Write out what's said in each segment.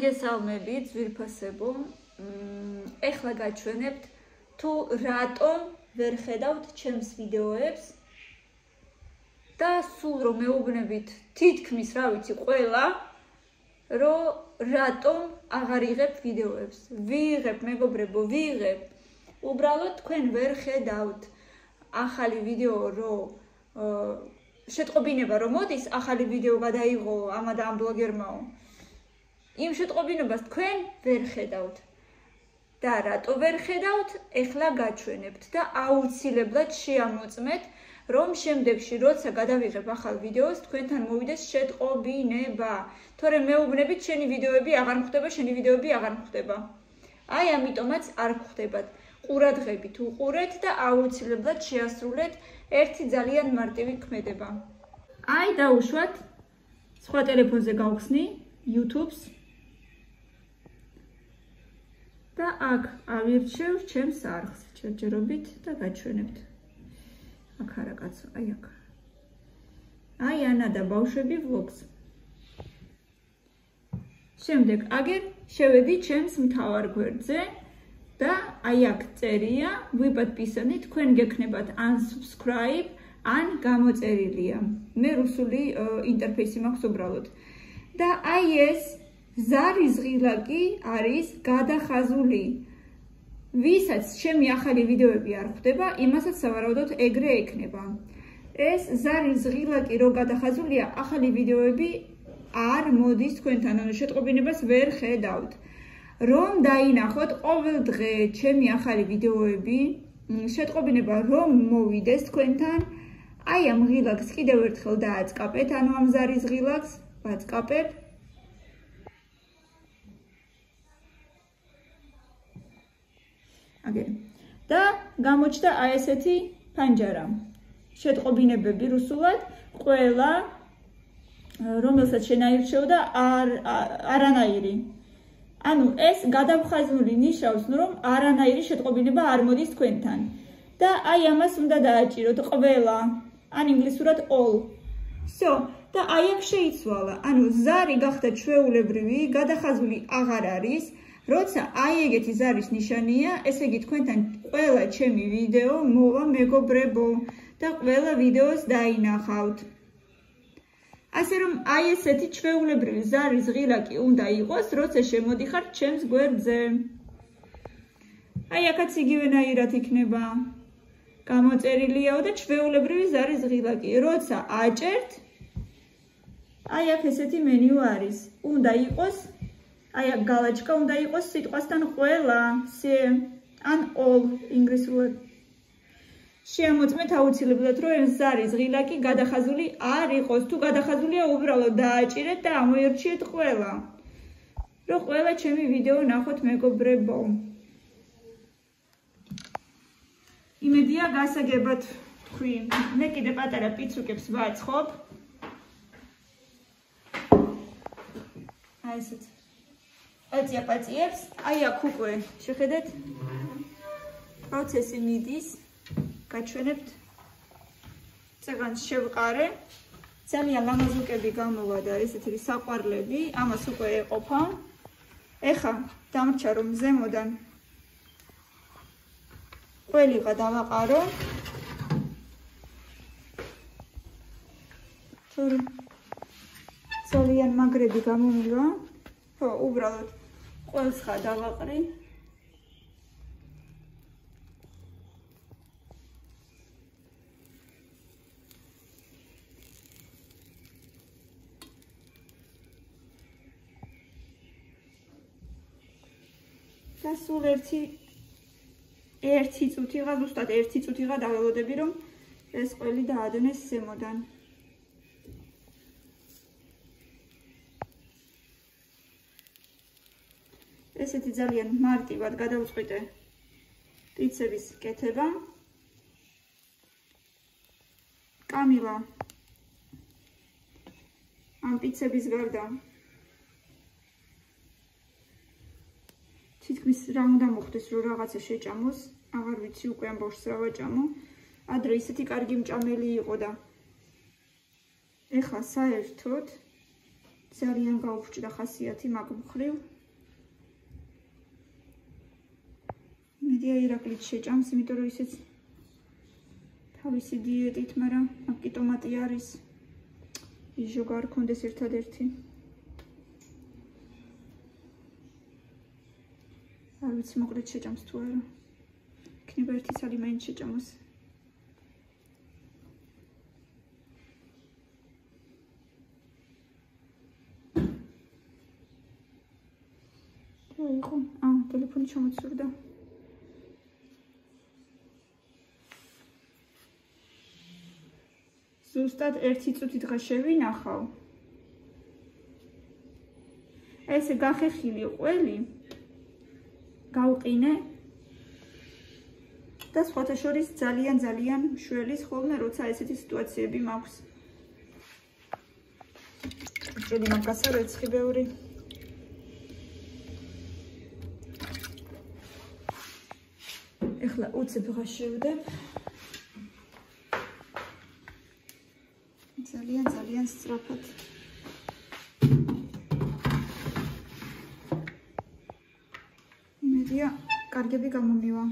მოგესალმებით, ძვირფასებო. ეხლა გაჩვენებთ თუ რატომ ვერ ხედავთ ჩემს ვიდეოებს და სულ რომ მეუბნებით თითქმის რა ვიცი ყველა, რომ რატომ აღარ იღებ ვიდეოებს. ვიღებ, მეგობრებო, ვიღებ. უბრალოდ თქვენ ვერ ხედავთ ახალი ვიდეო, რომ შეტყობინება რომ მოდის, ახალი ვიდეო გადაიღო ამა და ამ ბლოგერმაო. იმ შეტყობინებას თქვენ ვერ ხედავთ. და რატო ვერ ხედავთ, ეხლა გაჩვენებთ და აუცილებლად შეამოწმეთ, რომ შემდეგში როცა გადავიღებ ახალ ვიდეოს, თქვენთან მოვიდეს შეტყობინება. თორემ მეუბნებით შენი ვიდეოები აღარ მხვდება, შენი ვიდეოები აღარ მხვდება. აი ამიტომაც არ გხვდებათ. ყურადღებით უყურეთ და აუცილებლად შეასრულეთ ერთი ძალიან მარტივი ქმედება. აი დაუშვათ სხვა ტელეფონზე გავხსნი YouTube-ს და აქ ავირჩევ ჩემს არხს, ჯერჯერობით და გაჩვენებთ. აქ არა კაცო, აი აქ. აი ანა და ბავშვები vlogs. შემდეგ აგერ შევედი ჩემს მთავარ გვერდზე და აი აქ წერია, ვიპოდპისანი, თქვენ გექნებათ unsubscribe, ან გამოწერილია. მე რუსული ინტერფეისი მაქვს უბრალოდ. და აი ეს ზარის ღილაკი არის გადახაზული. ვისაც ჩემი ახალი ვიდეოები არ ხვდება, იმასაც სავარაუდოდ ეგრე ექნება. ეს ზარის ღილაკი რო გადახაზულია, ახალი ვიდეოები არ მოდის თქვენთან, ანუ შეტყობინებას ვერ ხედავთ. რომ დაინახოთ ყოველ დღე ჩემი ახალი ვიდეოები, შეტყობინება რომ მოვიდეს თქვენთან, აი ამ ღილაკს კიდევ ერთხელ დააწყაპეთ, ანუ ამ ზარის ღილაკს ვაწყაპებ. და გამოჩნდა აი ესეთი ფანჯარა. შეტყობინებები რუსულად, ყველა რომელსაც შენაირჩევ და არანაირი. ანუ ეს გადავხაზული ნიშნავს, რომ არანაირი შეტყობინება არ მოდის თქვენთან. და აი ამას უნდა დააჭიროთ ყველა, ან ინგლისურად all. და აი აქ შეიცვალა, ანუ ზარი გახდა ჩვეულებრივი, გადახაზული აღარ არის. როცა აი ეგეთი ზარის ნიშანია, ესე იგი თქვენთან ყველა ჩემი ვიდეო მოვა მეგობრებო და ყველა ვიდეოს დაინახავთ. ასე რომ აი ესეთი ჩვეულებრივი ზარის ღილაკი უნდა იყოს, როცა შემოდიხართ ჩემს გვერდზე. აი აქაც იგივენაირად იქნება. გამოწერილიაო და ჩვეულებრივი ზარის ღილაკი. როცა აჭერთ, აი აქ ესეთი მენიუ არის. უნდა იყოს აი აქ გალაჩკა უნდა იყოს სიტყვასთან ყველა, ან all ინგლისურად. შეამოწმეთ აუცილებლად, რომ ზარის ღილაკი გადახაზული არ იყოს. თუ გადახაზულია, უბრალოდ დააჭირეთ და ამოერჩიეთ ყველა. რომ ყველა ჩემი ვიდეო ნახოთ მეგობრებო. იმედია გასაგებად თქვი. მე კიდე პატარა პიცუკებს ვაცხობ. აი ესეთ. პაწიებს, აი აქ უკვე შეხედეთ პროცესი მიდის, გაჩვენებთ წეგანს შევყარე, ძალიან ლამაზუკები გამოვა და ესეთი საყვარლები, ამას უკვე ეყოფა. ეხა დამრჩა რომ ზემოდან ყველიღა დავაყარო. ძალიან მაგრები გამომივა. უბრალოდ ყველს ხა დავაყრი. და სულ ერთი წუთიღა, ზუსტად ერთი წუთიღა დაველოდები, რომ ეს ყველი დაადნეს ზემოდან. ესეთი ძალიან მარტივად გადავწყვიტე პიცების კეთება. კამილა ამ პიცების გარდა თითქმის რა უნდა მოხდეს, რომ რაღაცა შეჭამოს, აღარ ვიცი უკვე ამ ბავშვს რა ვაჭამო. ადრე ისეთი კარგი მჭამელი იყო და ეხლა საერთოდ ძალიან გაუჩნდა ხასიათი მაგ მხრივ. მედია ირაკლიც შეჭამს, იმიტომ რომ ისიც თავისი დიეტით, მაგრამ აქ ტომატი არის. იჟო გარქონდეს ერთადერთი. არ ვიცი მოკლედ შეჭამს თუ არა. იქნება ერთი ცალი მაინც შეჭამოს. იყო, ტელეფონი ჩამოცურდა. ზუსტად 1 წუთი დღე შევინახავ. ესე გახეხილი ყველი გავყინე და სხვათა შორის ძალიან მშველის ხოლმე, როცა ესეთი სიტუაციები მაქვს. ჭრიდი მაგასა რეცხი ბევრი. ეხლა უცებ ღაშევდებ. ძალიან სწრაფად. იმედია, კარგები გამომივა.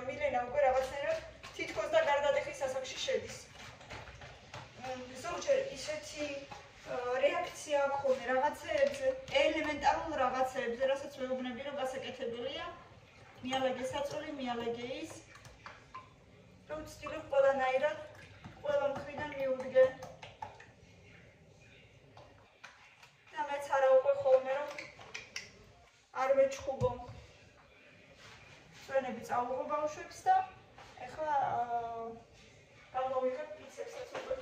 რომ მილენა უკვე რაღაცნაირად თითქოს და გარდატეხის ასაკში შედის. ზოგჯერ ისეთი რეაქცია აქვს ხოლმე რაღაცეებზე, ელემენტარულ რაღაცეებზე, რასაც ვეუბნები, რომ გასაკეთებელია. მიალაგე საწოლი, მიალაგე ის. რომ ვცდილებ ყველანაირად, ყველა მხრიდან მივუდგე. და მეც არა უკვე ხოლმე, რომ არ ვეჩხუბო. ჩვენები წავუღო ბავშვებს და ეხლა გამოვიღებ ბიცეპსაც უკვე.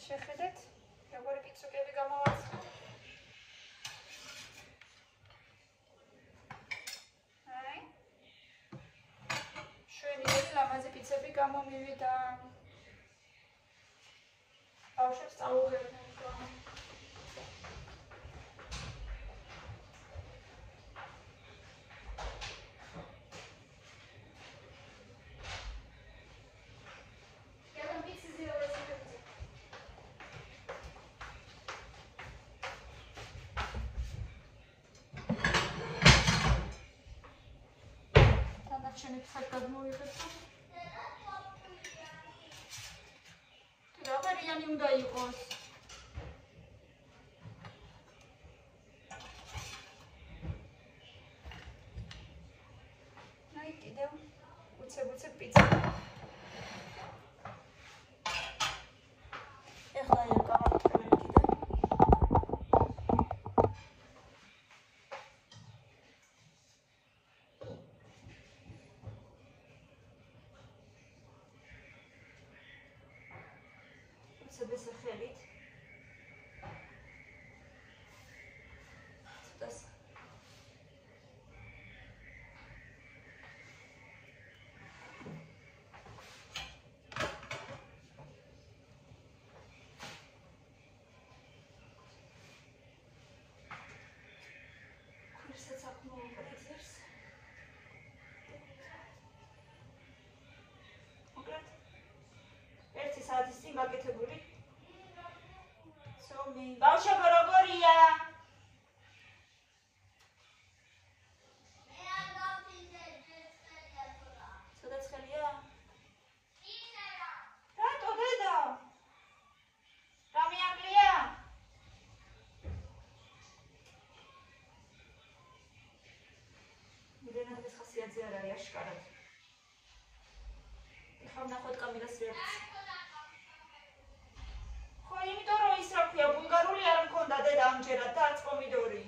შეხედეთ, როგორი პიცუკები გამოვაცხო. აი. შვენიერი ლამაზი პიცები გამომივიდა. ბავშვებს წავუღებდნენ. შენებსაც გადმოვიღებ. რაღაციანი უნდა იყოს. აი კიდევ უცებ პიცა. ეხლა აი გავაკეთებ კიდე. ცოტა ხელით. ცოტას ქურსაც აქ მოვუყრეძებს. მოკლედ 1 საათის წინ გაკეთებული. მოგონი. ბავშვებო, როგორია? ცოტა ცხელია? რატო დედა? რა მიაკლია? მილენას ხასიათზე არ არის აშკარად. ეხლა ვნახოთ კამილას რეაქცია. ხო, იმიტომ რომ ის რა ქვია, ბულგარული არ მქონდა დედა ამჯერად და არც პომიდორი.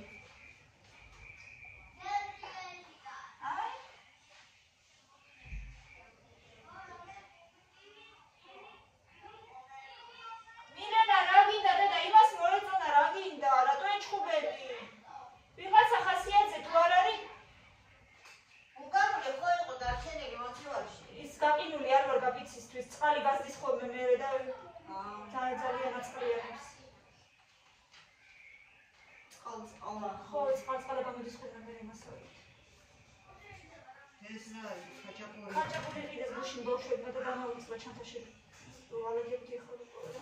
მილენა, რა გინდა დედა? იმას მოეწონა, რა გინდა? რატო ეჩხუბები? ვიღაცა ხასიათზე თუ არ არის? ბულგარული ხო იყო დარჩენილი მოცივარში. ის გაყინული არ ვარ გაბიცისთვის, წყალი გასდის ხოლმე მერე და ძალიან აწყლია ხებს. წყალ. ხო, წყალ გამოდის ხოლმე მერე მასალით. ეს რა არის? ხაჭაპური. ხაჭაპური ყიდეს გუშინ ბავშვებმა და დამოუცვა ჩანთაში. ვალაგებდი ხოლმე ყველა.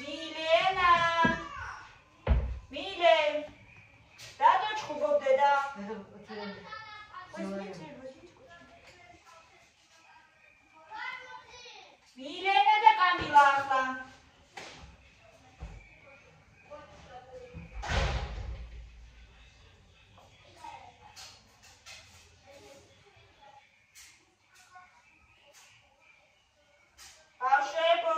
მილენა! მილენ! რატო ჩხუბობ დედა? მილენა და კამილა ახლა. ბავშვებო!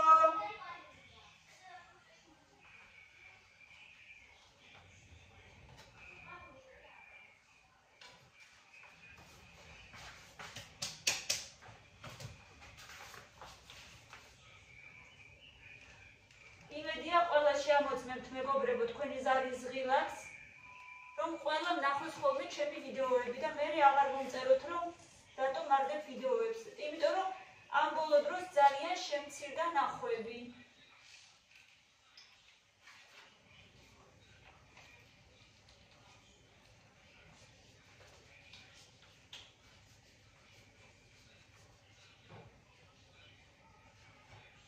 იმედია ყველა შეამოწმებთ მეგობრებო თქვენი ზარის ზღილაკს, რომ ყველა ნახოს ხოლმე ჩემი ვიდეოები და მე აღარ მომწეროთ რომ რატო მარდებ ვიდეოებს, იმიტომ რომ ამ ბოლო დროს ძალიან შემცირდა ნახვები.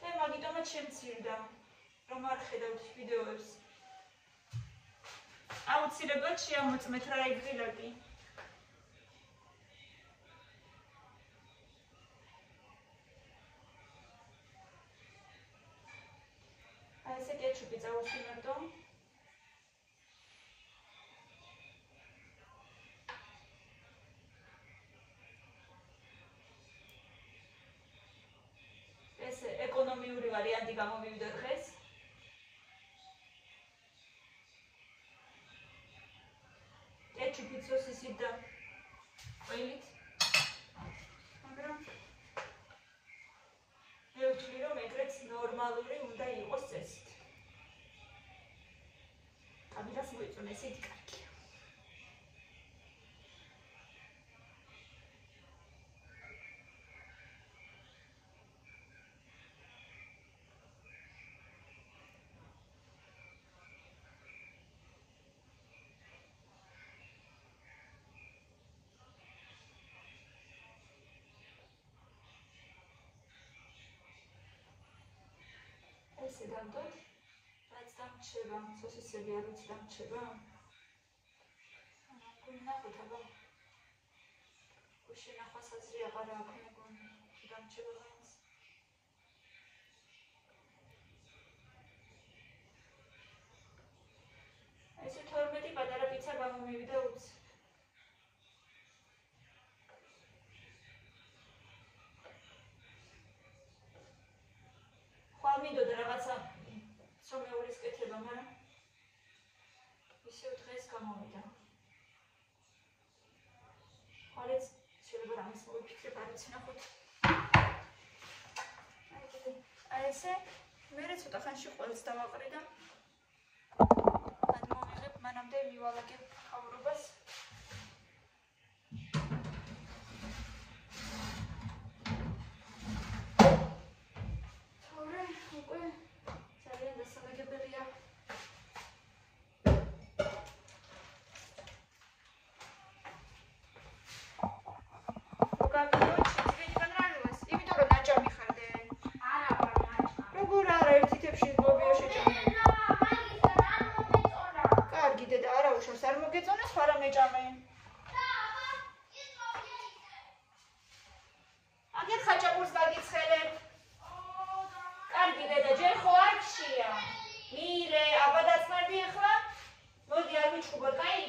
და მაგიტომაც შემცირდა. რომ არ ხედავთ ვიდეოებს. აუცილებლად შეამოწმეთ რა ეგრილაკი. აი ესე კეჩუპი წავუსვინებდო. ეს ეკონომიური ვარიანტი გამომივიდა დღეს. კეჩუპი სოსისით და ყველით. მაგრამ მე ვთვლი რომ ეგრეც ნორმალური უნდა იყოს წესით. კამილას მოიწონა ესეთი კარგია. ესე დავდოთ, რაც დამრჩება, სოსისები არ ვიცი დამრჩება. ნახოთ აბა. გუშინ ნახვასაზრი აღარ აქვს მეგონი, დამრჩება მაინც. ესე 12 პატარა პიცა გამომივიდა უც. მინდოდა რაღაცა სომეულის კეთება, მაგრამ ისევ დღეს გამოვიდა. ხალეც შეიძლება რამის მოვიფიქრებ, არ ვიცი ნახოთ. აი ესე, მერე ცოტა ხანში ყველს დავაყრე და გადმოვიღებ, მანამდე მივალაგებ ხავრობას. ძალიან დასამეგებელია. როგორ არის აგერ ხაჭაპურს გაგიცხელებ. კარგი დედა, ჯერ ხო არ გშია. მირე, აბა დაწმარდი ახლა? მოდი არ ვიჩხუბოთ, კაი?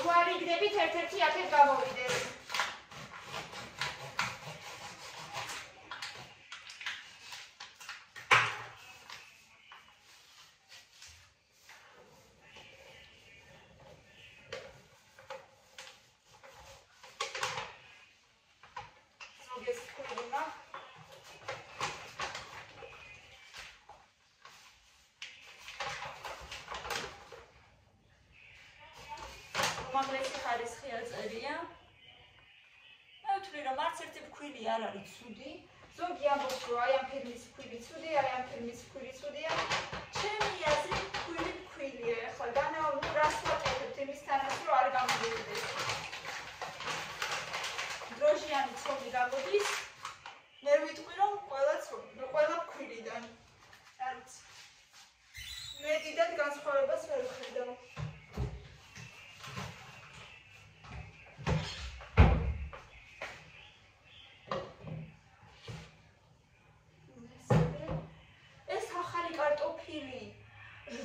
თუ არ იგდებით, ერთ-ერთი აქეთ გამოვიდეს. მაგლესი ხარისხი აწერია. მე ვთვლი რომ არც ერთი ფქვილი არ არის ცუდი. ზოგი ამბობს რომ აი ამ ფირმის ფქვილი ცუდი, აი ამ ფირმის ფქვილი ცუდია. ჩემი აზრით ფქვილი ფქვილია. ახლა განავნო რას ვაკეთებთ იმისთანაც რომ არ გამოვიდეს. დროჟიანი ცოდი გამოდის. მე ვიტყვი რომ ყველა ფქვილიდან. არც მე დიდად განსხვავებას ვერ ვხედავ.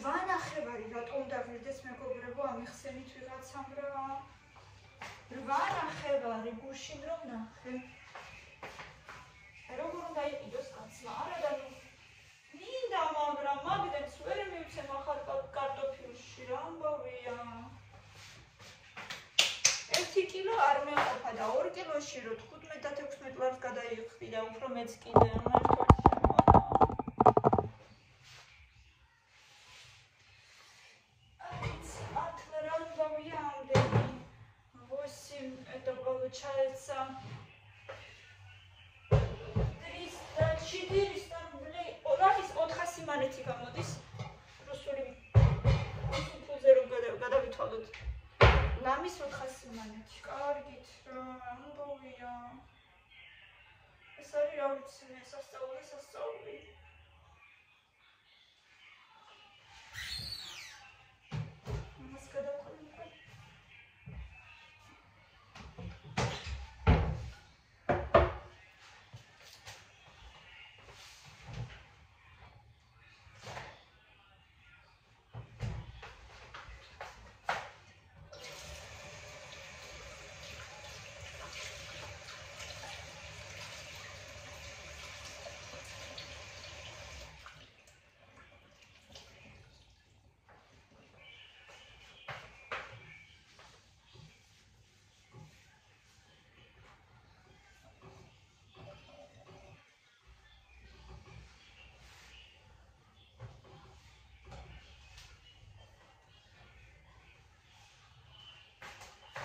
ვანახევარი რატომ დავირდეს მეგობრებო ამიხსენით ვიღაცამ რა 8 ნახევარი გუშინ რომ ნახე როგორ უნდა იყიდოს კაცმა არა და მინდა მაგრამ მაგდენს ვერ მივცემ ახალ კარტოფილში რა ამბავია 1 კილო არ მეყოფა და 2 კილოში რო 15 და 16 ლარს გადაიხდი და უფრო მეც კიდე მართლა получается 300-400 рублей. Oraz 400 მონეტი გამოდის. რუსული ფულზე რომ გადავითვალოთ. ლამის 400 მონეტი. კარგით რა, ამბოვია. ეს არის რა ვიცი, სასწაული. მას გადავყოლ.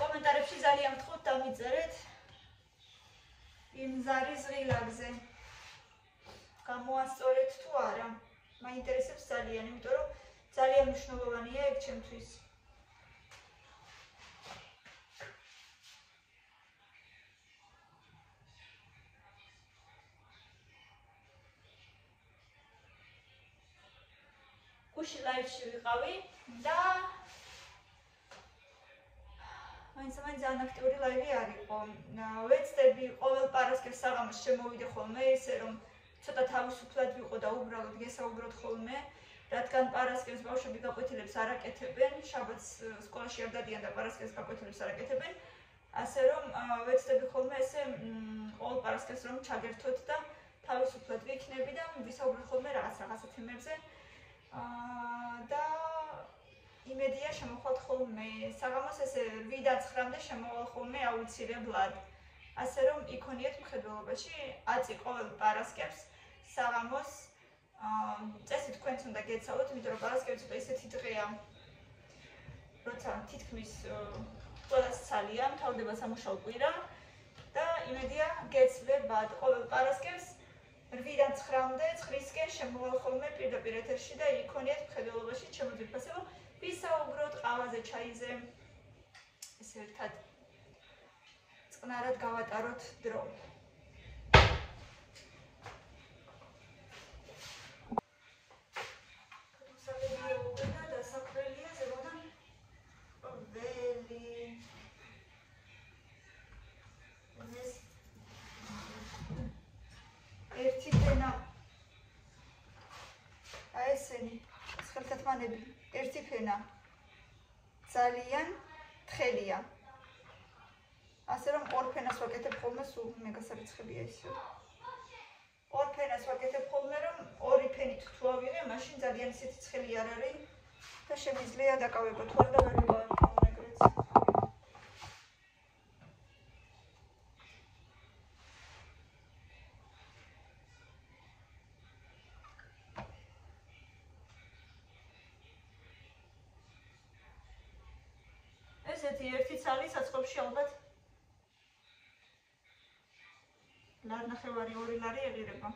კომენტარებში ძალიან ვთხოვთ დამიწერეთ იმ ზარის ღილაკზე. გამოასწორეთ თუ არა. მაინტერესებს ძალიან, იმიტომ რომ ძალიან მნიშვნელოვანია ეგ ჩემთვის. გუში ლაივში ვიყავი და მაინც ძალიან აქტიური ლაივი არისო. ვეცდები ყოველ პარასკევს საღამოს შემოვიდე ხოლმე, ისე რომ ცოტა თავისუფლად ვიყო და უბრალოდ გესაუბროთ ხოლმე, რადგან პარასკევს ბავშვები გაკვეთილებს არ აკეთებენ, შაბათს სკოლაში არ დადიან და პარასკევს გაკვეთილებს არ აკეთებენ. ასე რომ ვეცდები ხოლმე ესე ყოველ პარასკევს რომ ჩაგერთოთ და თავისუფლად ვიქნები და ვისაუბროთ ხოლმე რაღაცა თემებზე და იმედია შემოხვალთ ხოლმე საღამოს ესე 8-დან 9-მდე შემოვალ ხოლმე აუცილებლად ასე რომ იქონიეთ მხედველობაში აწი ყოველ პარასკევს საღამოს წესი თქვენც უნდა გეცალოთ იმიტომ რომ პარასკევი ცოტა ისეთი დღეა როცა თითქმის ყველას ცალია მთავრდება სამუშაო კვირა და იმედია გეცლებათ ყოველ პარასკევს 8-დან 9-მდე 9-ისკენ შემოვალ ხოლმე პირდაპირ ეთერში და იქონიეთ მხედველობაში შემოძვირფასებო ვისაუბროთ ყავაზე ჩაიზე ესე ერთად წყნარად გავატაროთ დრო ერთი ფენა აი ესენი ხელთათმანები ერთი ფენა ძალიან თხელია ასე რომ ორ ფენას ვაკეთებ ხოლმე სულ მეგასარიცხებია ისე ორ ფენას ვაკეთებ ხოლმე რომ ორი ფენით თუ ავიღე მაშინ ძალიან ისეთი ცხელი არ არის და შემიძლია დაკავებო თუ არ და ვერ ვიყავებ ეგრეც ესეთი ერთი ცალი საწყობში ალბათ ლარნახევარი 2 ლარი ეღირება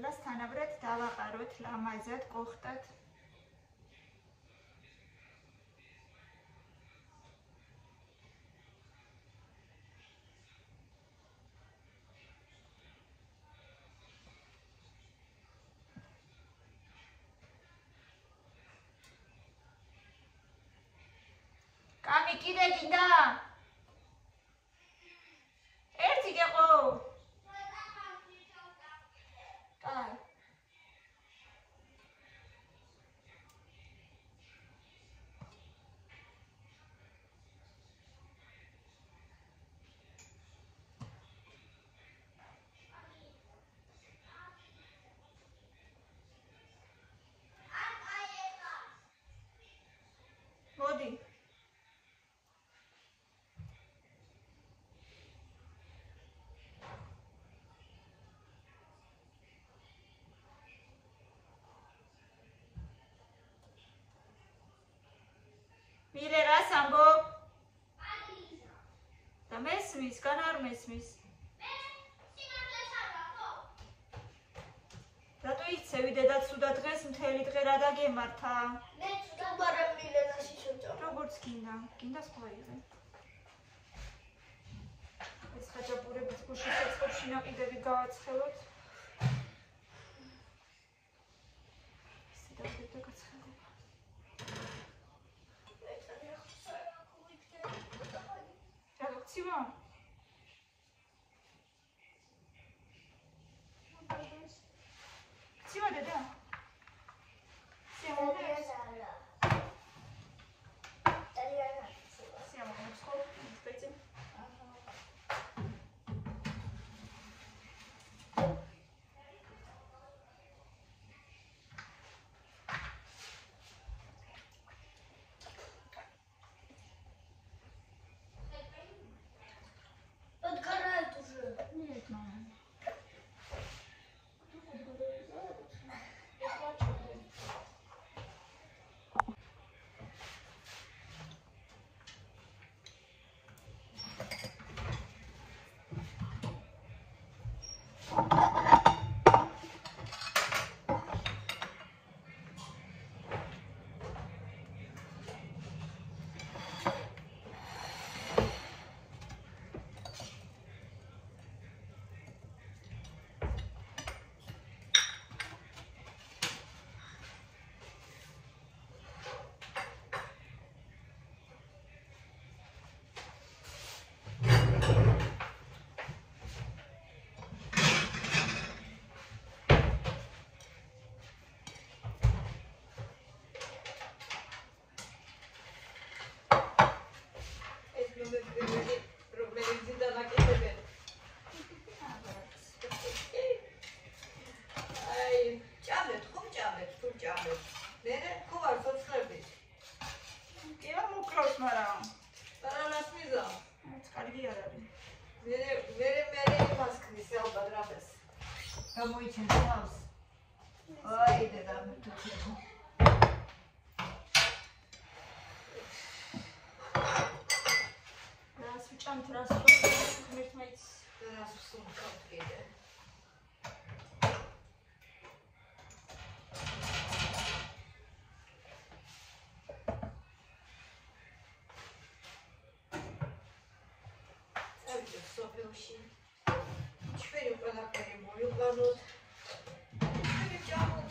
ყველას თანაბრად დავაყაროთ ლამაზად ყოხტად კამი კიდე გინდა ერთი გეყო კაი მოდი მირე რას ამბობ? და მესმის, კან არ მესმის? რატო იცევი დედა ცუდა დღეს მთელი დღე რა დაგემართა? მე ცუდა მაგრამ მილენაში შევჭამ. როგორც გინდა, გინდა სხვა იღე. ეს ხაჭაპურებით გუშინ საწყობში ნაყიდები გავაცხელოთ. სიდაგდები გაცხელება. Siamo. Siamo da. Siamo da. Siamo in scuola, aspetta. მარა. ბანანას მიზა. კარგი არ არის. მე იმას ქნის ალბათ რაფეს. გამოიჩენ თავს. აი დედა მე თუ ციხო. რას ვჭამთ, რას ღმერთმაიც რას ვსუნთქავთ კიდე. წავიდეთ სოფელში. ჩვენი ყველაფერი მოვიყვანოთ. ვიჭამოთ.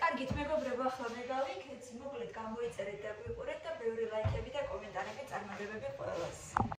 კარგით, მეგობრებო, ახლა მე გავიქეცი, მოკლედ გამოიწერეთ და გვიყურეთ და ბევრი ლაიქები და კომენტარები წარმოგებები ყველას.